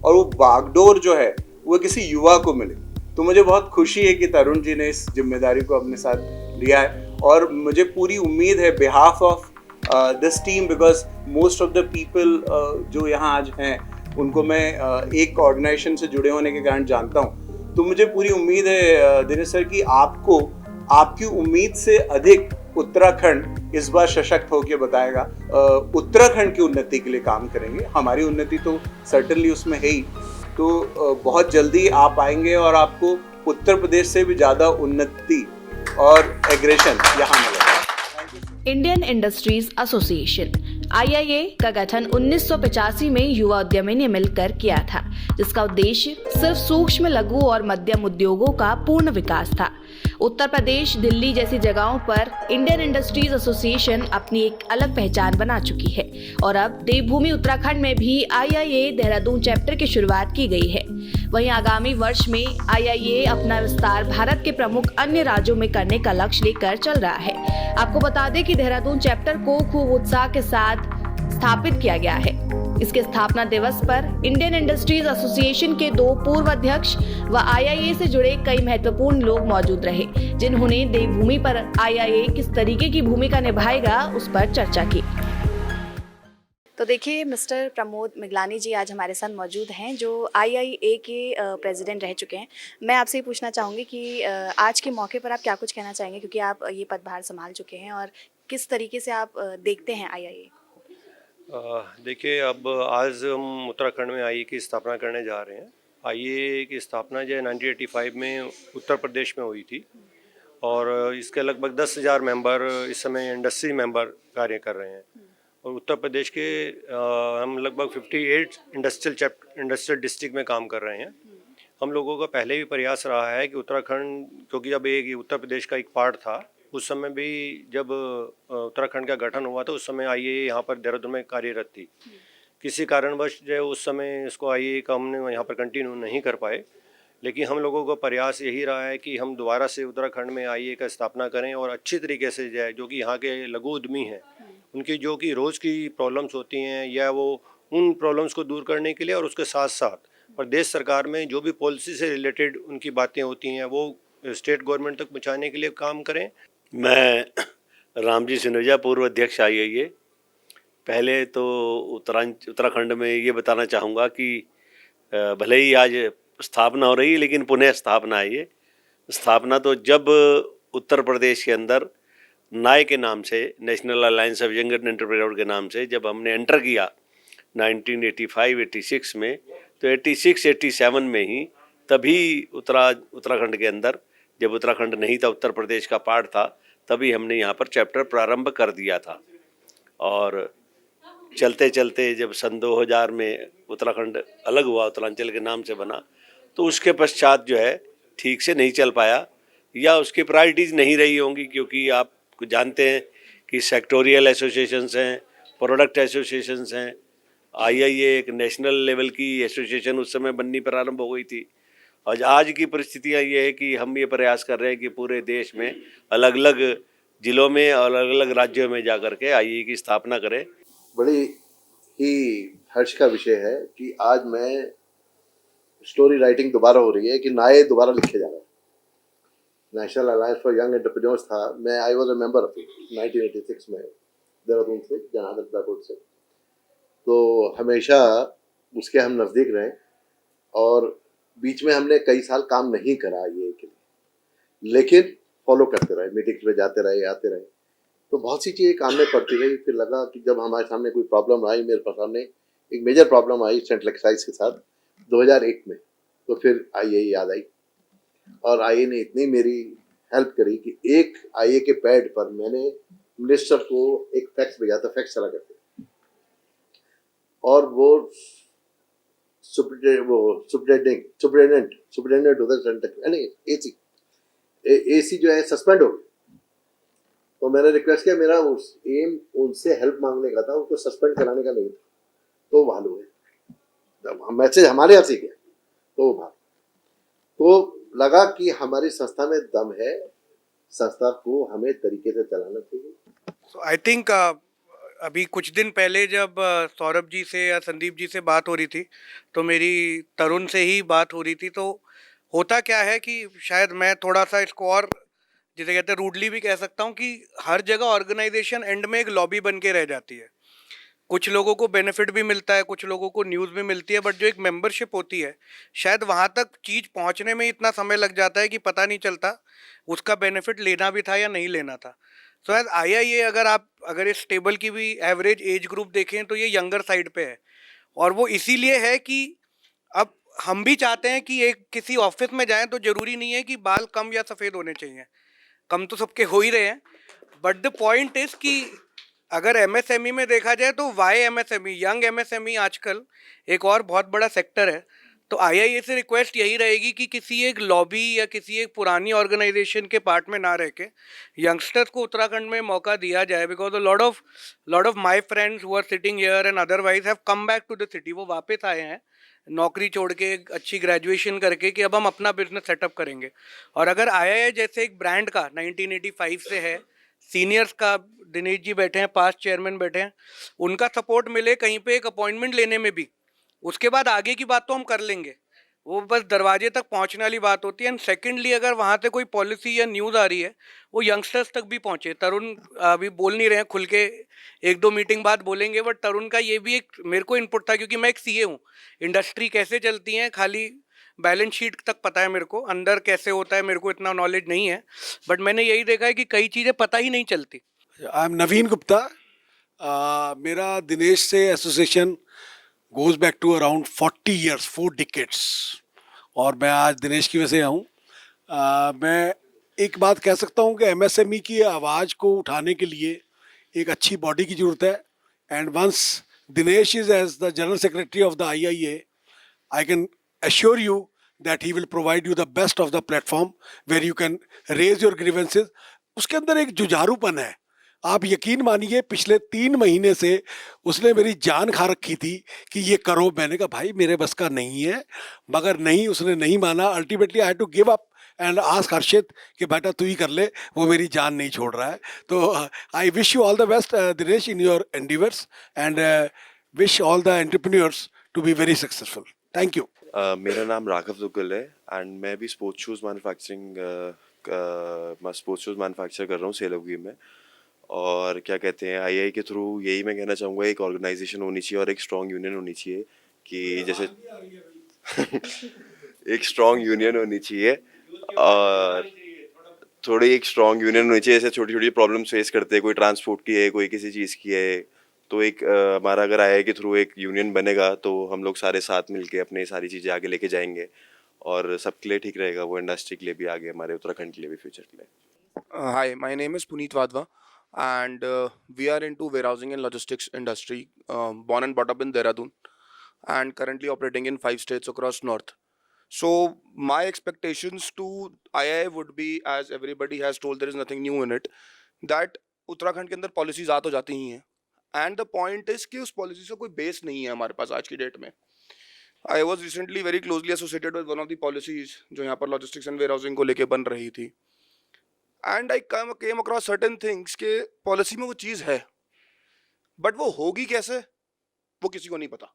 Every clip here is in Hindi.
और वो बागडोर जो है वो किसी युवा को मिले। तो मुझे बहुत खुशी है कि तरुण जी ने इस जिम्मेदारी को अपने साथ लिया है, और मुझे पूरी उम्मीद है behalf of this team, because most of the people जो यहाँ आज हैं उनको मैं एक ऑर्गेनाइजेशन से जुड़े होने के कारण जानता हूँ। तो मुझे पूरी उम्मीद है दिनेश सर कि आपको आपकी उम्मीद से अधिक उत्तराखंड इस बार सशक्त होकर बताएगा। उत्तराखंड की उन्नति के लिए काम करेंगे, हमारी उन्नति तो सर्टनली उसमें है ही। तो बहुत जल्दी आप आएंगे और आपको उत्तर प्रदेश से भी ज्यादा उन्नति और एग्रेशन यहाँ मिलेगा। इंडियन इंडस्ट्रीज एसोसिएशन IIA का गठन 1985 में युवा उद्यमी ने मिलकर किया था, जिसका उद्देश्य सिर्फ सूक्ष्म, लघु और मध्यम उद्योगों का पूर्ण विकास था। उत्तर प्रदेश, दिल्ली जैसी जगहों पर इंडियन इंडस्ट्रीज एसोसिएशन अपनी एक अलग पहचान बना चुकी है और अब देवभूमि उत्तराखंड में भी IIA देहरादून चैप्टर की शुरुआत की गई है। वहीं आगामी वर्ष में IIA अपना विस्तार भारत के प्रमुख अन्य राज्यों में करने का लक्ष्य लेकर चल रहा है। आपको बता दें कि देहरादून चैप्टर को खूब उत्साह के साथ स्थापित किया गया है। इसके स्थापना दिवस पर इंडियन इंडस्ट्रीज एसोसिएशन के 2 पूर्व अध्यक्ष व IIA से जुड़े कई महत्वपूर्ण लोग मौजूद रहे, जिन्होंने देवभूमि पर IIA किस तरीके की भूमिका निभाएगा उस पर चर्चा की। तो देखिए, मिस्टर प्रमोद मिगलानी जी आज हमारे साथ मौजूद हैं, जो IIA के प्रेसिडेंट रह चुके हैं। मैं आपसे ये पूछना चाहूँगी कि आज के मौके पर आप क्या कुछ कहना चाहेंगे, क्योंकि आप ये पदभार संभाल चुके हैं, और किस तरीके से आप देखते हैं IIA? देखिए, अब आज हम उत्तराखंड में IIA की स्थापना करने जा रहे हैं। IIA की स्थापना जो है 1985 में उत्तर प्रदेश में हुई थी, और इसके लगभग 10,000 मेंबर इस समय इंडस्ट्री मेंबर कार्य कर रहे हैं। और उत्तर प्रदेश के हम लगभग 58 इंडस्ट्रियल डिस्ट्रिक्ट में काम कर रहे हैं। हम लोगों का पहले भी प्रयास रहा है कि उत्तराखंड, क्योंकि जब एक उत्तर प्रदेश का एक पार्ट था, उस समय भी जब उत्तराखंड का गठन हुआ था उस समय IIA यहाँ पर देहरादून में कार्यरत थी। किसी कारणवश जो है उस समय इसको IIA का हमने यहाँ पर कंटिन्यू नहीं कर पाए, लेकिन हम लोगों का प्रयास यही रहा है कि हम दोबारा से उत्तराखंड में IIA का स्थापना करें और अच्छी तरीके से जाए, जो कि यहाँ के लघु उद्यमी हैं उनकी जो कि रोज़ की प्रॉब्लम्स होती हैं, या वो उन प्रॉब्लम्स को दूर करने के लिए, और उसके साथ साथ प्रदेश सरकार में जो भी पॉलिसी से रिलेटेड उनकी बातें होती हैं वो स्टेट गवर्नमेंट तक पहुँचाने के लिए काम करें। मैं रामजी सिनोजा, पूर्व अध्यक्ष IIA। पहले तो उत्तराखंड में ये बताना चाहूँगा कि भले ही आज स्थापना हो रही है, लेकिन पुनः स्थापना है ये। स्थापना तो जब उत्तर प्रदेश के अंदर नाय के नाम से, national alliance of young entrepreneur के नाम से जब हमने एंटर किया 1985-86 में, तो 86-87 में ही तभी उत्तराखंड के अंदर, जब उत्तराखंड नहीं था, उत्तर प्रदेश का पार्ट था, तभी हमने यहाँ पर चैप्टर प्रारंभ कर दिया था। और चलते चलते जब सन 2000 में उत्तराखंड अलग हुआ, उत्तरांचल के नाम से बना, तो उसके पश्चात जो है ठीक से नहीं चल पाया, या उसकी प्रायोरिटीज़ नहीं रही होंगी, क्योंकि आप जानते हैं कि सेक्टोरियल एसोसिएशंस हैं, प्रोडक्ट एसोसिएशंस हैं। IIA एक नेशनल लेवल की एसोसिएशन उस समय बननी प्रारंभ हो गई थी। और आज की परिस्थितियाँ ये है कि हम ये प्रयास कर रहे हैं कि पूरे देश में अलग अलग जिलों में और अलग अलग राज्यों में जा कर के IIA की स्थापना करें। बड़ी ही हर्ष का विषय है कि आज मैं स्टोरी राइटिंग दोबारा हो रही है कि नाये दोबारा लिखे जा रहे हैं। National alliance for young entrepreneurs था, मैं I was a member of it 1986 में, देहरादून से, जनार्दन प्रताप से। तो हमेशा उसके हम नज़दीक रहे, और बीच में हमने कई साल काम नहीं करा IIA के लिए, लेकिन फॉलो करते रहे, मीटिंग्स में जाते रहे, आते रहे। तो बहुत सी चीज़ें काम में पड़ती रही। फिर लगा कि जब हमारे सामने कोई प्रॉब्लम आई, मेरे सामने एक मेजर प्रॉब्लम आई सेंट्रल एक्साइज के साथ 2001 में, तो फिर IIA याद आई, और IIA ने इतनी मेरी हेल्प करी कि एक IIA के पैड पर मैंने मिनिस्टर को एक फैक्स भेजा था, फैक्स चला करते, और वो सुपरिटेंडेंट होता है, AC जो है सस्पेंड हो गया। तो मैंने रिक्वेस्ट किया, मेरा एम उनसे हेल्प मांगने का था, उनको सस्पेंड कराने का नहीं था। तो वो भालू है, मैसेज हमारे यहाँ से गया, तो वो भालू। तो लगा कि हमारी संस्था में दम है, संस्था को हमें तरीके से चलाना चाहिए। So I think अभी कुछ दिन पहले जब सौरभ जी से या संदीप जी से बात हो रही थी तो मेरी तरुण से ही बात हो रही थी। तो होता क्या है कि शायद मैं थोड़ा सा इसको और जिसे कहते हैं रूडली भी कह सकता हूँ कि हर जगह ऑर्गेनाइजेशन एंड में एक लॉबी बन के रह जाती है। कुछ लोगों को बेनिफिट भी मिलता है, कुछ लोगों को न्यूज़ भी मिलती है, बट जो एक मेंबरशिप होती है शायद वहाँ तक चीज़ पहुँचने में इतना समय लग जाता है कि पता नहीं चलता उसका बेनिफिट लेना भी था या नहीं लेना था। सो एज आईआईए अगर इस टेबल की भी एवरेज एज ग्रुप देखें तो ये यंगर साइड पे है, और वो इसीलिए है कि अब हम भी चाहते हैं कि एक किसी ऑफिस में जाएं तो ज़रूरी नहीं है कि बाल कम या सफ़ेद होने चाहिए, कम तो सबके हो ही रहे हैं, बट द पॉइंट इज कि अगर एमएसएमई में देखा जाए तो वाई एमएसएमई, यंग एमएसएमई आजकल एक और बहुत बड़ा सेक्टर है। तो आईआईए से रिक्वेस्ट यही रहेगी कि किसी एक लॉबी या किसी एक पुरानी ऑर्गेनाइजेशन के पार्ट में ना रह के यंगस्टर्स को उत्तराखंड में मौका दिया जाए, because lot of my friends who are sitting here and otherwise have come back to the city. वो वापस आए हैं नौकरी छोड़ के, अच्छी ग्रेजुएशन करके, कि अब हम अपना बिजनेस सेटअप करेंगे। और अगर आईआईए जैसे एक ब्रांड का 1985 से है, सीनियर्स का दिनेश जी बैठे हैं, पास्ट चेयरमैन बैठे हैं, उनका सपोर्ट मिले कहीं पे एक अपॉइंटमेंट लेने में भी, उसके बाद आगे की बात तो हम कर लेंगे, वो बस दरवाजे तक पहुंचने वाली बात होती है। एंड सेकेंडली अगर वहाँ से कोई पॉलिसी या न्यूज़ आ रही है वो यंगस्टर्स तक भी पहुँचे। तरुण अभी बोल नहीं रहे हैं खुल के, एक दो मीटिंग बाद बोलेंगे, बट तरुण का ये भी एक मेरे को इनपुट था, क्योंकि मैं एक सीए हूँ। इंडस्ट्री कैसे चलती है खाली बैलेंस शीट तक पता है मेरे को, अंदर कैसे होता है मेरे को इतना नॉलेज नहीं है, बट मैंने यही देखा है कि कई चीज़ें पता ही नहीं चलती। I am Naveen Gupta. मेरा दिनेश से association goes back to around 40 years, 4 decades, और मैं आज दिनेश की वजह से आऊँ। मैं एक बात कह सकता हूँ कि एमएसएमई की आवाज़ को उठाने के लिए एक अच्छी बॉडी की ज़रूरत है, and once Dinesh is as the general secretary of the IIA, I can assure you that he will provide you the best of the platform where you can raise your grievances. उसके अंदर एक जुझारूपन है। आप यकीन मानिए पिछले 3 महीने से उसने मेरी जान खा रखी थी कि ये करो। मैंने कहा भाई मेरे बस का नहीं है, मगर नहीं, उसने नहीं माना। Ultimately I had to give up and ask Harshit कि बेटा तू ही कर ले, वो मेरी जान नहीं छोड़ रहा है। तो I wish you all the best Dinesh in your endeavours, and wish all the entrepreneurs to be very successful. Thank you. मेरा नाम राघव दुग्गल है, एंड मैं भी स्पोर्ट्स शूज़ मैन्युफैक्चर कर रहा हूँ सेलोगी में। और क्या कहते हैं, आईआई के थ्रू यही मैं कहना चाहूँगा, एक ऑर्गेनाइजेशन होनी चाहिए और एक स्ट्रॉन्ग यूनियन होनी चाहिए, कि जैसे एक स्ट्रॉन्ग यूनियन होनी चाहिए, और थोड़ी एक स्ट्रॉन्ग यूनियन होनी चाहिए। जैसे छोटी छोटी प्रॉब्लम्स फेस करते हैं, कोई ट्रांसपोर्ट की है, कोई किसी चीज़ की है, तो एक हमारा अगर आईआई के थ्रू एक यूनियन बनेगा तो हम लोग सारे साथ मिलके अपने सारी चीज़ें आगे लेके जाएंगे, और सबके लिए ठीक रहेगा, वो इंडस्ट्री के लिए भी, आगे हमारे उत्तराखंड के लिए भी, फ्यूचर के लिए। Hi, my name is Puneet Wadhwa, and we are into warehousing and logistics industry. Born and brought up in Dehradun, and currently operating in 5 states across North. So my expectations to IIA would be, as everybody has told, there is nothing new in it, that Uttarakhand के अंदर पॉलिसीज आ तो जाती ही हैं, एंड द पॉइंट इज कि उस पॉलिसी से कोई बेस नहीं है हमारे पास आज की डेट में। I was recently very closely associated with one of the policies जो यहाँ पर लॉजिस्टिक्स एंड वेयरहाउसिंग को लेके बन रही थी, and I came across certain things के पॉलिसी में वो चीज़ है, बट वो होगी कैसे वो किसी को नहीं पता।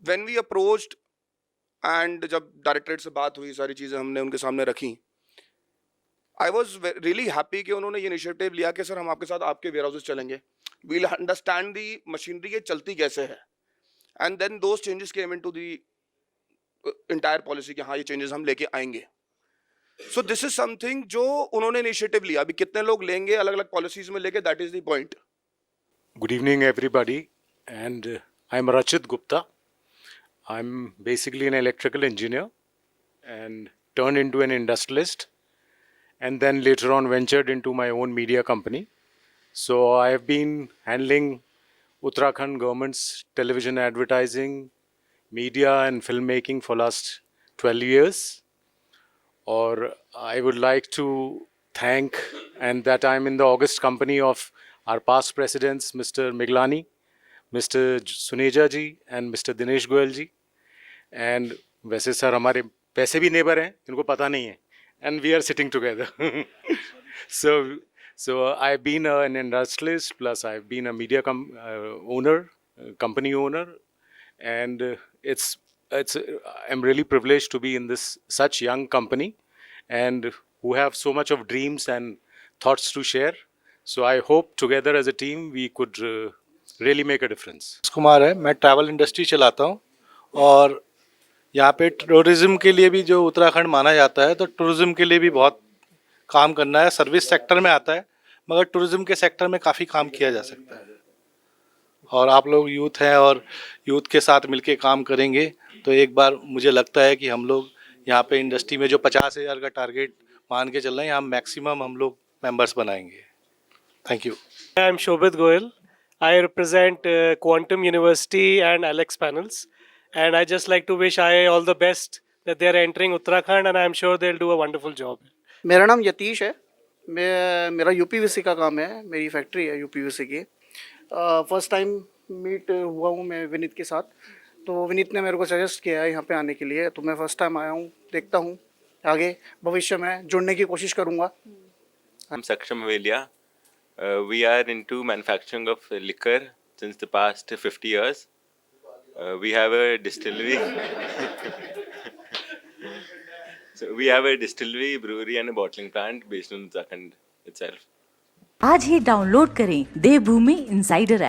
व्हेन वी अप्रोच्ड, एंड जब डायरेक्टरेट से बात हुई, सारी चीज़ें हमने उनके सामने रखी, आई वॉज रियली हैप्पी कि उन्होंने ये इनिशिएटिव लिया कि सर हम आपके साथ आपके वेयर हाउसेज चलेंगे, वील अंडरस्टैंड दी मशीनरी ये चलती कैसे है, and then those changes came into the entire policy कि हाँ ये चेंजेस हम लेके आएंगे। सो दिस इज समथिंग जो उन्होंने इनिशिएटिव लिया। अभी कितने लोग लेंगे अलग अलग पॉलिसीज में लेके, that is the point. Good evening, everybody, and I'm Rachit Gupta. I'm basically an electrical engineer and turned into an industrialist, and then later on ventured into my own media company. So I have been handling Uttarakhand government's television advertising, media and filmmaking for last 12 years. Or I would like to thank, and that I'm in the august company of our past presidents, Mr. Miglani, Mr. Suneja ji and Mr. Dinesh Goyal ji. And वैसे सर हमारे पैसे भी नेबर हैं, इनको पता नहीं है, and we are sitting together. So I've been an industrialist, plus I've been a media company owner, and it's I'm really privileged to be in this such young company, and who have so much of dreams and thoughts to share. So I hope together as a team we could really make a difference. Kumar है, मैं ट्रैवल इंडस्ट्री चलाता हूँ और यहाँ पे टूरिज्म के लिए भी जो उत्तराखंड माना जाता है, तो टूरिज्म के लिए भी बहुत काम करना है। सर्विस सेक्टर में आता है, मगर टूरिज्म के सेक्टर में काफ़ी काम किया जा सकता है। और आप लोग यूथ हैं और यूथ के साथ मिलके काम करेंगे तो एक बार मुझे लगता है कि हम लोग यहाँ पे इंडस्ट्री में जो 50,000 का टारगेट मान के चल रहे हैं, यहाँ मैक्सिमम हम लोग मेंबर्स बनाएंगे। Thank you. I am Shobit Goyal. I represent Quantum University and Alex Panels, and I just like to wish IA all the best that they are entering Uttarakhand, and I am sure they'll do a wonderful job. मेरा नाम यतीश है, मेरा यूपीवीसी का काम है, मेरी फैक्ट्री है यूपीवीसी की। फर्स्ट टाइम मीट हुआ हूँ मैं विनीत के साथ, तो विनीत ने मेरे को सजेस्ट किया है यहाँ पे आने के लिए, तो मैं फर्स्ट टाइम आया हूँ। देखता हूँ आगे भविष्य में जुड़ने की कोशिश करूँगा। I'm Saksham Velia. We are into manufacturing of liquor since the past 50 years. We have a distillery. So we have a distillery, brewery and a bottling plant based in Uttarakhand itself. आज ही डाउनलोड करें देवभूमि इंसाइडर ऐप।